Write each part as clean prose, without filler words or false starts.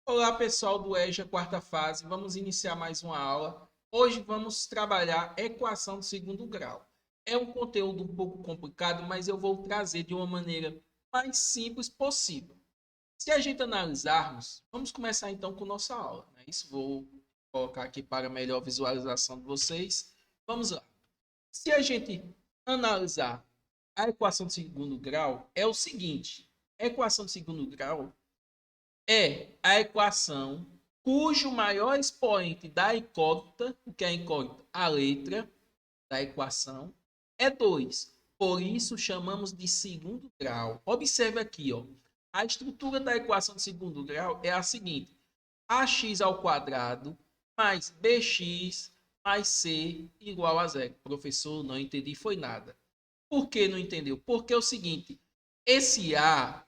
Olá, pessoal do EJA, quarta fase. Vamos iniciar mais uma aula. Hoje vamos trabalhar equação de segundo grau. É um conteúdo um pouco complicado, mas eu vou trazer de uma maneira mais simples possível. Se a gente analisarmos, vamos começar então com nossa aula, né? Isso vou colocar aqui para melhor visualização de vocês. Vamos lá. Se a gente analisar a equação de segundo grau, é o seguinte: a equação de segundo grau é a equação cujo maior expoente da incógnita, o que é a incógnita? A letra da equação, é 2. Por isso chamamos de segundo grau. Observe aqui, ó. A estrutura da equação de segundo grau é a seguinte: ax ao quadrado mais bx mais c igual a zero. Professor, não entendi, foi nada. Por que não entendeu? Porque é o seguinte, esse a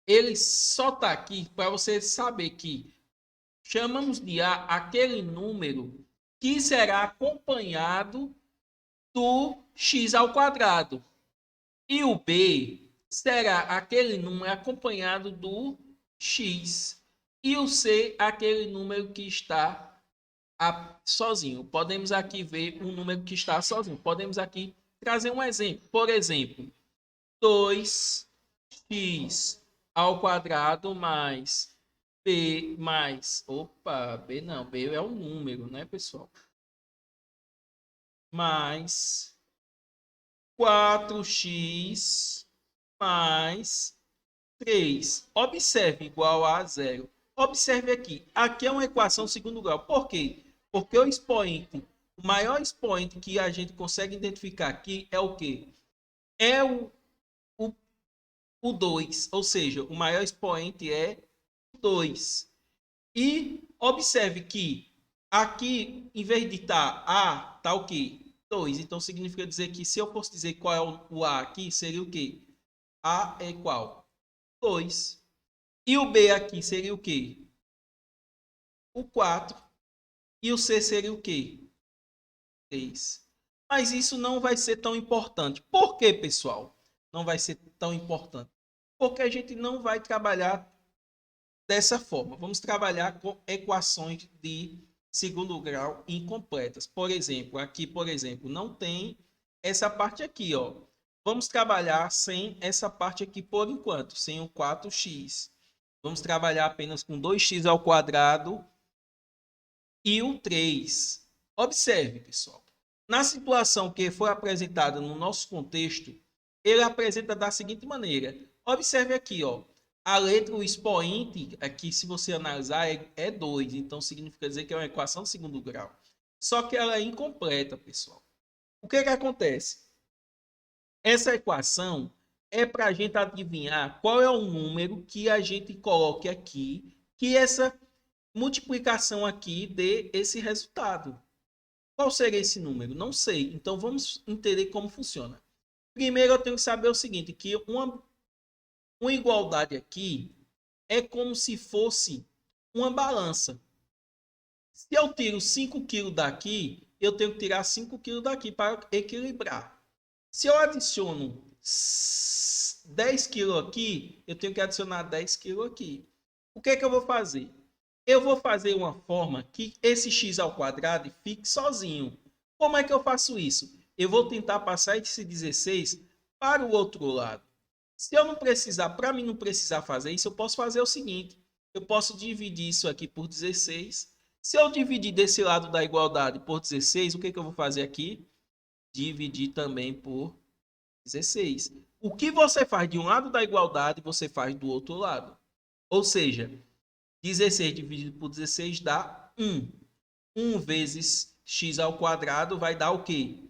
ele só está aqui para você saber que chamamos de A aquele número que será acompanhado do x ao quadrado. E o B será aquele número acompanhado do x. E o C, aquele número que está sozinho. Podemos aqui ver um número que está sozinho. Podemos aqui trazer um exemplo. Por exemplo, 2x ao quadrado mais b mais... Opa, b não. B é o número, né, pessoal? Mais 4x mais 3. Observe igual a zero. Observe aqui. Aqui é uma equação segundo grau. Por quê? Porque o maior expoente que a gente consegue identificar aqui é o quê? É o, o 2. Ou seja, o maior expoente é 2. E observe que aqui, em vez de estar A, está o quê? 2. Então, significa dizer que se eu fosse dizer qual é o A aqui, seria o quê? A é qual? 2. E o B aqui seria o quê? O 4. E o C seria o quê? 3. Mas isso não vai ser tão importante. Por quê, pessoal? Não vai ser tão importante. Porque a gente não vai trabalhar dessa forma. Vamos trabalhar com equações de segundo grau incompletas. Por exemplo, aqui, por exemplo, não tem essa parte aqui, ó. Vamos trabalhar sem essa parte aqui por enquanto, sem o 4x. Vamos trabalhar apenas com 2x ao quadrado e o 3. Observe, pessoal. Na situação que foi apresentada no nosso contexto, ele apresenta da seguinte maneira. Observe aqui, ó. A letra, o expoente, aqui, se você analisar, é 2. Então, significa dizer que é uma equação de segundo grau. Só que ela é incompleta, pessoal. O que acontece? Essa equação é para a gente adivinhar qual é o número que a gente coloque aqui, que essa multiplicação aqui dê esse resultado. Qual seria esse número? Não sei. Então, vamos entender como funciona. Primeiro, eu tenho que saber o seguinte, que uma igualdade aqui é como se fosse uma balança. Se eu tiro 5 quilos daqui, eu tenho que tirar 5 quilos daqui para equilibrar. Se eu adiciono 10 quilos aqui, eu tenho que adicionar 10 quilos aqui. O que é que eu vou fazer? Eu vou fazer uma forma que esse x ao quadrado fique sozinho. Como é que eu faço isso? Eu vou tentar passar esse 16 para o outro lado. Se eu não precisar, para mim não precisar fazer isso, eu posso fazer o seguinte. Eu posso dividir isso aqui por 16. Se eu dividir desse lado da igualdade por 16, o que, que eu vou fazer aqui? Dividir também por 16. O que você faz de um lado da igualdade, você faz do outro lado. Ou seja, 16 dividido por 16 dá 1. 1 vezes x ao quadrado vai dar o quê?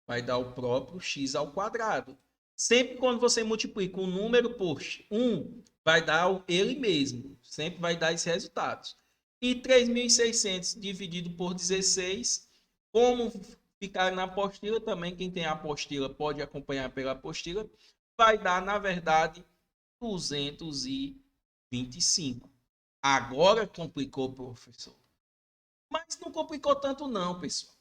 Vai dar o próprio x ao quadrado. Sempre quando você multiplica um número por 1, vai dar ele mesmo. Sempre vai dar esses resultados. E 3.600 dividido por 16, como ficar na apostila também, quem tem a apostila pode acompanhar pela apostila, vai dar, na verdade, 225. Agora complicou, professor. Mas não complicou tanto não, pessoal.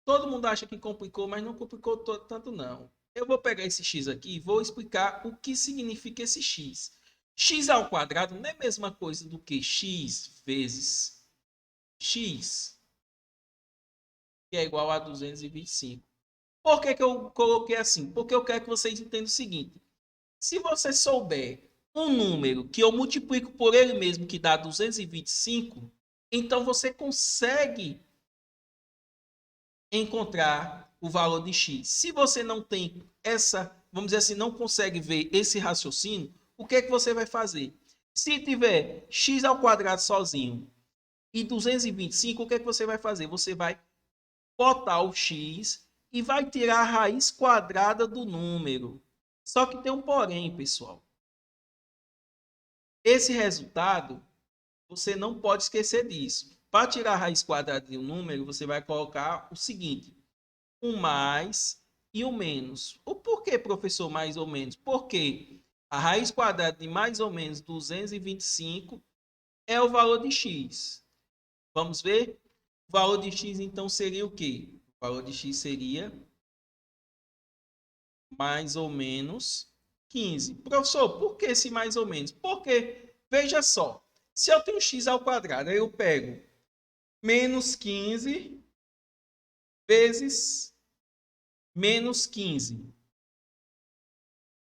Todo mundo acha que complicou, mas não complicou tanto não. Eu vou pegar esse x aqui e vou explicar o que significa esse x. X ao quadrado não é a mesma coisa do que x vezes x, que é igual a 225. Por que eu coloquei assim? Porque eu quero que vocês entendam o seguinte. Se você souber um número que eu multiplico por ele mesmo, que dá 225, então você consegue encontrar o valor de x. Se você não tem essa, vamos dizer assim, não consegue ver esse raciocínio, o que é que você vai fazer? Se tiver x ao quadrado sozinho e 225, o que é que você vai fazer? Você vai botar o x e vai tirar a raiz quadrada do número. Só que tem um porém, pessoal. Esse resultado, você não pode esquecer disso. Para tirar a raiz quadrada de um número, você vai colocar o seguinte: um mais e um menos. O porquê, professor, mais ou menos? Porque a raiz quadrada de mais ou menos 225 é o valor de x. Vamos ver? O valor de x, então, seria o quê? O valor de x seria mais ou menos 15. Professor, por que esse mais ou menos? Porque, veja só, se eu tenho x ao quadrado, aí eu pego menos 15 vezes menos 15.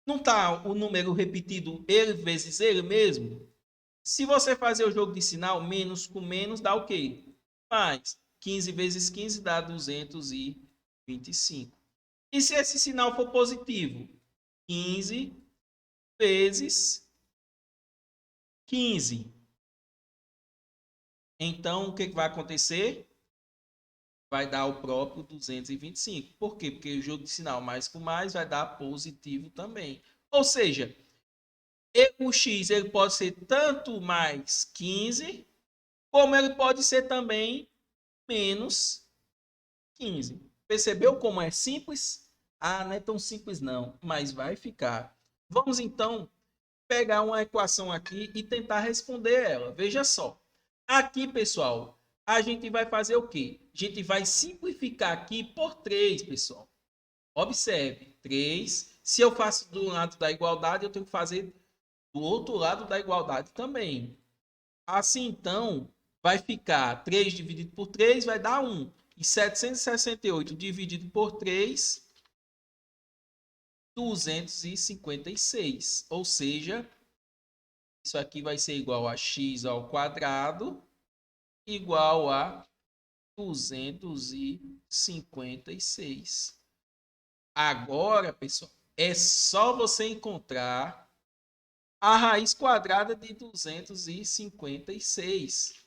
Não está o número repetido ele vezes ele mesmo? Se você fazer o jogo de sinal, menos com menos dá o quê? Mais. 15 vezes 15 dá 225. E se esse sinal for positivo? 15 vezes 15. Então, o que vai acontecer? Vai dar o próprio 225. Por quê? Porque o jogo de sinal mais com mais vai dar positivo também. Ou seja, o x ele pode ser tanto mais 15, como ele pode ser também menos 15. Percebeu como é simples? Ah, não é tão simples não, mas vai ficar. Vamos então pegar uma equação aqui e tentar responder ela. Veja só. Aqui, pessoal, a gente vai fazer o quê? A gente vai simplificar aqui por 3, pessoal. Observe, 3. Se eu faço do lado da igualdade, eu tenho que fazer do outro lado da igualdade também. Assim, então, vai ficar 3 dividido por 3 vai dar 1. E 768 dividido por 3, 256. Ou seja, isso aqui vai ser igual a x ao quadrado igual a 256. Agora, pessoal, é só você encontrar a raiz quadrada de 256.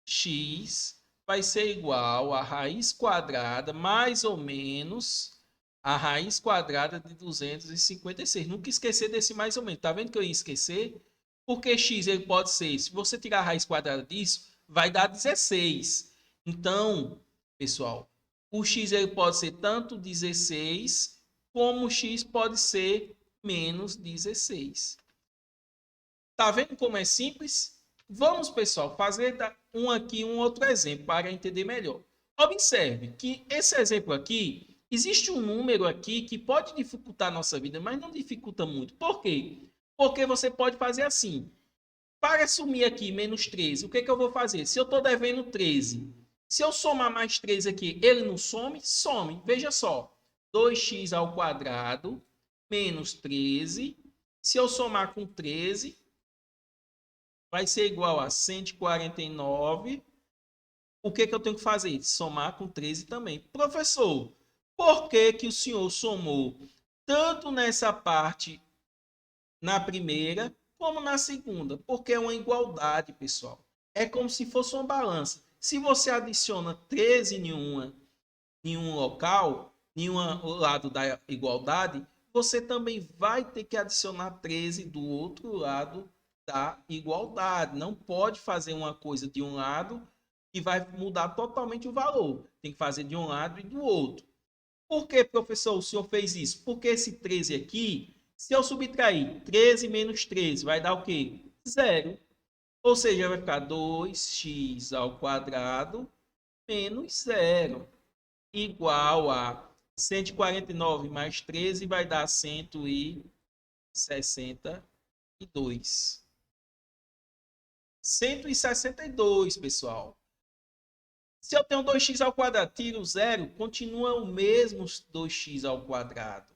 X vai ser igual a raiz quadrada mais ou menos a raiz quadrada de 256. Nunca esquecer desse mais ou menos. Tá vendo que eu ia esquecer? Porque x ele pode ser, se você tirar a raiz quadrada disso, vai dar 16. Então, pessoal, o x ele pode ser tanto 16 como o x pode ser menos 16. Tá vendo como é simples? Vamos, pessoal, fazer um outro exemplo para entender melhor. Observe que esse exemplo aqui, existe um número aqui que pode dificultar a nossa vida, mas não dificulta muito. Por quê? Porque você pode fazer assim. Para sumir aqui menos 13, o que, que eu vou fazer? Se eu estou devendo 13, se eu somar mais 13 aqui, ele não some? Some. Veja só. 2x ao quadrado menos 13. Se eu somar com 13, vai ser igual a 149. O que, que eu tenho que fazer? Somar com 13 também. Professor, por que, que o senhor somou tanto nessa parte na primeira como na segunda? Porque é uma igualdade, pessoal. É como se fosse uma balança. Se você adiciona 13 em um local, em um lado da igualdade, você também vai ter que adicionar 13 do outro lado da igualdade. Não pode fazer uma coisa de um lado que vai mudar totalmente o valor. Tem que fazer de um lado e do outro. Por que, professor, o senhor fez isso? Porque esse 13 aqui, se eu subtrair 13 menos 13, vai dar o quê? Zero. Ou seja, vai ficar 2x ao quadrado menos zero igual a 149 mais 13 vai dar 149. 162. 162, pessoal. Se eu tenho 2x ao quadrado, tiro 0, continua o mesmo 2x ao quadrado,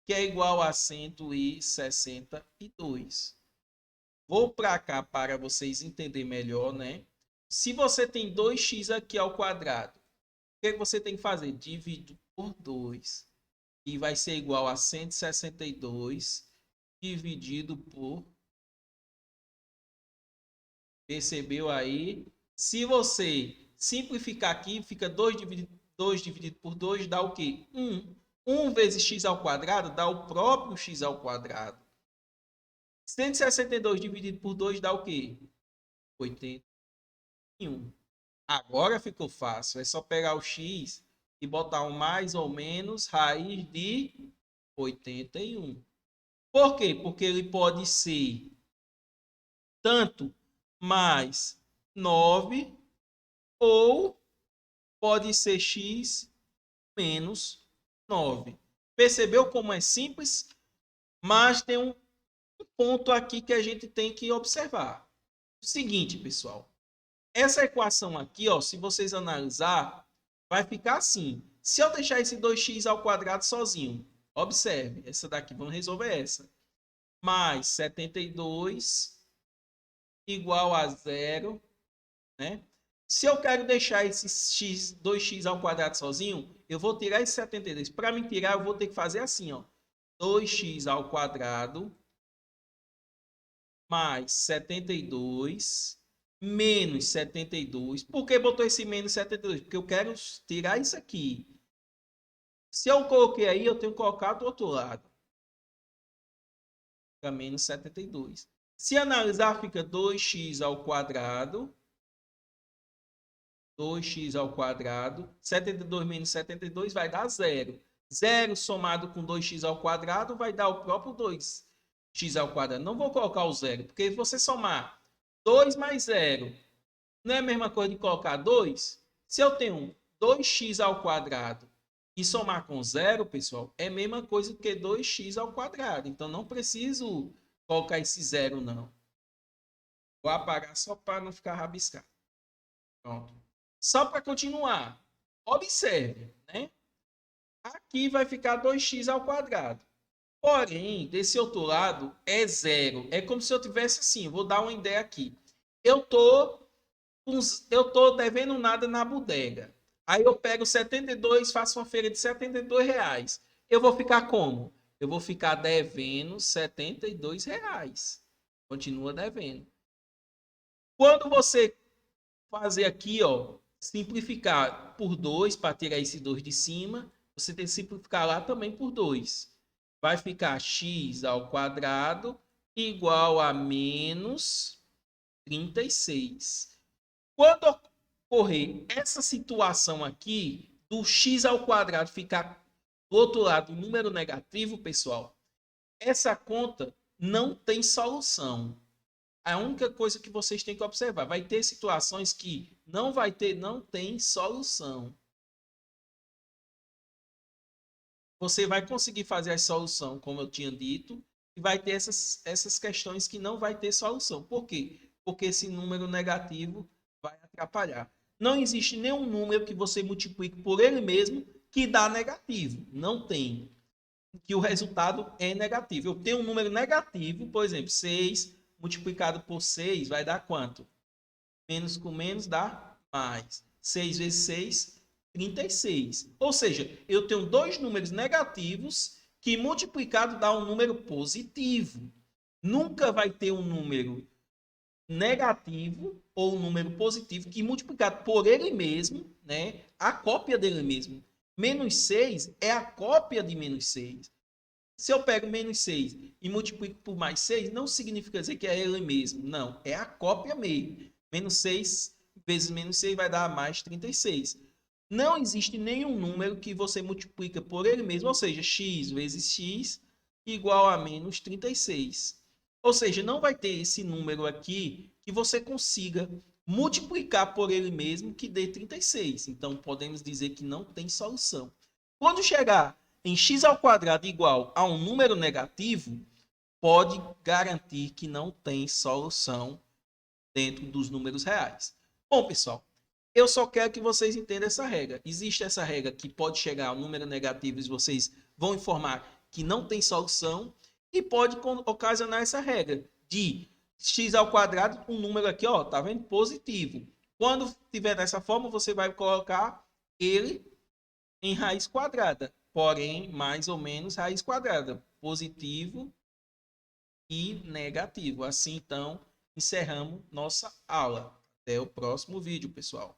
que é igual a 162. Vou para cá para vocês entenderem melhor, né? Se você tem 2x aqui ao quadrado, o que você tem que fazer? Dividir por 2. E vai ser igual a 162 dividido por... Percebeu aí? Se você simplificar aqui, fica 2 dividido por 2 dá o quê? 1. 1 vezes x ao quadrado dá o próprio x ao quadrado. 162 dividido por 2 dá o quê? 81. Agora ficou fácil. É só pegar o x e botar um mais ou menos raiz de 81. Por quê? Porque ele pode ser tanto mais 9 ou pode ser x menos 9. Percebeu como é simples? Mas tem um ponto aqui que a gente tem que observar. O seguinte, pessoal. Essa equação aqui, ó, se vocês analisar, vai ficar assim. Se eu deixar esse 2x ao quadrado sozinho, observe, essa daqui, vamos resolver essa. Mais 72 igual a 0, né? Se eu quero deixar esse 2x ao quadrado sozinho, eu vou tirar esse 72. Para me tirar, eu vou ter que fazer assim, ó. 2x ao quadrado mais 72 menos 72. Por que botou esse menos 72? Porque eu quero tirar isso aqui. Se eu coloquei aí, eu tenho que colocar do outro lado. Fica menos 72. Se analisar, fica 2x ao quadrado. 2x ao quadrado. 72 menos 72 vai dar 0. 0 somado com 2x ao quadrado vai dar o próprio 2x ao quadrado. Não vou colocar o 0, porque se você somar 2 mais 0, não é a mesma coisa de colocar 2? Se eu tenho 2x ao quadrado e somar com 0, pessoal, é a mesma coisa que 2x ao quadrado. Então, não preciso colocar esse 0, não. Vou apagar só para não ficar rabiscado. Pronto. Só para continuar. Observe, né? Aqui vai ficar 2x ao quadrado. Porém, desse outro lado é 0. É como se eu tivesse assim, vou dar uma ideia aqui. Eu tô devendo nada na bodega. Aí eu pego 72, faço uma feira de R$ 72. Eu vou ficar como? Eu vou ficar devendo R$ 72. Continua devendo. Quando você fazer aqui, ó, simplificar por 2 para tirar esse 2 de cima, você tem que simplificar lá também por 2. Vai ficar x ao quadrado igual a menos 36. Quando ocorrer essa situação aqui, do x ao quadrado ficar do outro lado um número negativo, pessoal, essa conta não tem solução. A única coisa que vocês têm que observar, vai ter situações que não tem solução. Você vai conseguir fazer a solução, como eu tinha dito, e vai ter essas questões que não vai ter solução. Por quê? Porque esse número negativo vai atrapalhar. Não existe nenhum número que você multiplique por ele mesmo que dá negativo. Não tem. Que o resultado é negativo. Eu tenho um número negativo, por exemplo, 6 multiplicado por 6 vai dar quanto? Menos com menos dá mais. 6 vezes 6, 36. Ou seja, eu tenho dois números negativos que multiplicado dá um número positivo. Nunca vai ter um número negativo ou um número positivo que multiplicado por ele mesmo, né, a cópia dele mesmo. Menos 6 é a cópia de menos 6. Se eu pego menos 6 e multiplico por mais 6, não significa dizer que é ele mesmo. Não, é a cópia mesmo. Menos 6 vezes menos 6 vai dar mais 36. Não existe nenhum número que você multiplica por ele mesmo, ou seja, x vezes x igual a menos 36. Ou seja, não vai ter esse número aqui que você consiga multiplicar por ele mesmo que dê 36. Então, podemos dizer que não tem solução. Quando chegar em x ao quadrado igual a um número negativo, pode garantir que não tem solução dentro dos números reais. Bom, pessoal, eu só quero que vocês entendam essa regra. Existe essa regra que pode chegar a um número negativo e vocês vão informar que não tem solução, e pode ocasionar essa regra de x ao quadrado, um número aqui, ó, tá vendo? Positivo. Quando tiver dessa forma, você vai colocar ele em raiz quadrada, porém, mais ou menos raiz quadrada, positivo e negativo. Assim, então, encerramos nossa aula. Até o próximo vídeo, pessoal.